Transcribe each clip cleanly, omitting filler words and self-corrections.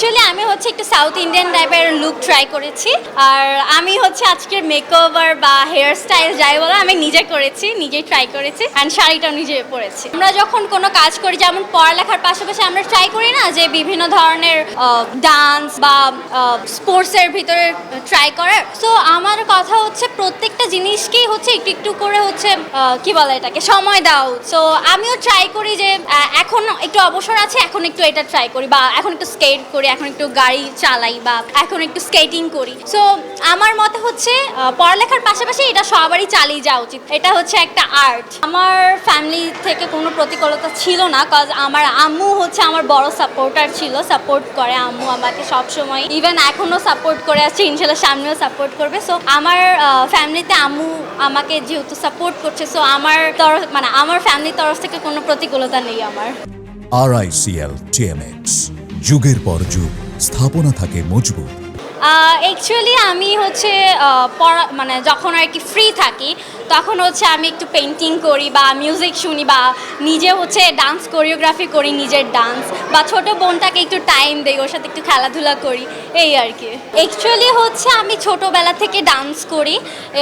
Actually আমি হচ্ছে একটু সাউথ ইন্ডিয়ান টাইপের লুক ট্রাই করেছি। আর আমি হচ্ছে আজকের মেকওভার বা হেয়ার স্টাইল যাই বলো আমি নিজে করেছি, নিজেই ট্রাই করেছি অ্যান্ড শাড়িটাও নিজে পরেছি। আমরা যখন কোনো কাজ করি, যেমন পড়ালেখার পাশাপাশি আমরা ট্রাই করি না যে বিভিন্ন ধরনের ডান্স বা স্পোর্টসের ভিতরে ট্রাই করার। সো আমার কথা হচ্ছে প্রত্যেকটা জিনিসকেই হচ্ছে একটু একটু করে হচ্ছে কি বলে এটাকে সময় দাও। সো আমিও ট্রাই করি যে এখন একটু অবসর আছে, এখন একটু এটা ট্রাই করি, বা এখন একটু স্কেট করি, এখন একটু গাড়ি চালাই, বা এখন একটু স্কেটিং করি। সো আমার মতে হচ্ছে পড়ালেখার পাশাপাশি এটা সবারই চালিয়ে যাওয়া উচিত। এটা হচ্ছে একটা আর্ট। আমার ফ্যামিলি থেকে কোনো প্রতিকূলতা ছিল না, কজ আমার আম্মু হচ্ছে আমার বড় সাপোর্টার ছিল, সাপোর্ট করে আম্মু আমাকে সবসময়, ইভেন এখনও সাপোর্ট করে আছে, ইনশাল্লাহ সামনেও সাপোর্ট করবে। সো আমার ফ্যামিলিতে আম্মু আমাকে যেহেতু সাপোর্ট করছে, সো আমার তরফ মানে আমার ফ্যামিলির তরফ থেকে কোনো প্রতিকূলতা নেই আমার। RICL TMX, যুগের পর যুগ স্থাপনা থাকে মজবুত। অ্যাকচুয়ালি আমি হচ্ছে মানে যখন আর কি ফ্রি থাকি তখন হচ্ছে আমি একটু পেন্টিং করি বা মিউজিক শুনি বা নিজে হচ্ছে ডান্স কোরিওগ্রাফি করি, নিজের ডান্স, বা ছোট বোনটাকে একটু টাইম দেই, ওর সাথে একটু খেলাধুলা করি, এই আর কি। অ্যাকচুয়ালি হচ্ছে আমি ছোটোবেলা থেকে ডান্স করি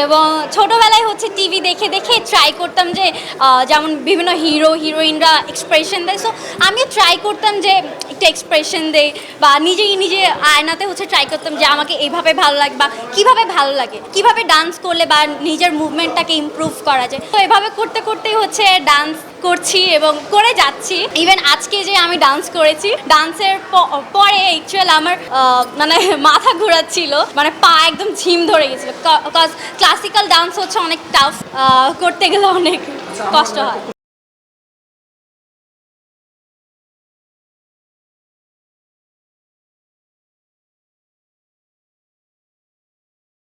এবং ছোটোবেলায় হচ্ছে টিভি দেখে দেখে ট্রাই করতাম যে যেমন বিভিন্ন হিরো হিরোইনরা এক্সপ্রেশন দেয়, সো আমিও ট্রাই করতাম যে একটু এক্সপ্রেশন দেই, বা নিজেই নিজে আয়নাতে হচ্ছে ট্রাই করতাম যে আমাকে এইভাবে ভালো লাগে বা কীভাবে ভালো লাগে, কীভাবে ডান্স করলে বা নিজের মুভমেন্টটাকে ইমপ্রুভ করা যায়। তো এভাবে করতে করতেই হচ্ছে ডান্স করছি এবং করে যাচ্ছি। ইভেন আজকে যে আমি ডান্স করেছি, ডান্সের পরে অ্যাকচুয়ালি আমার মানে মাথা ঘোরাচ্ছিল, মানে পা একদম ঝিম ধরে গেছিলো, কজ ক্লাসিক্যাল ডান্স হচ্ছে অনেক টাফ, করতে গেলে অনেক কষ্ট হয়।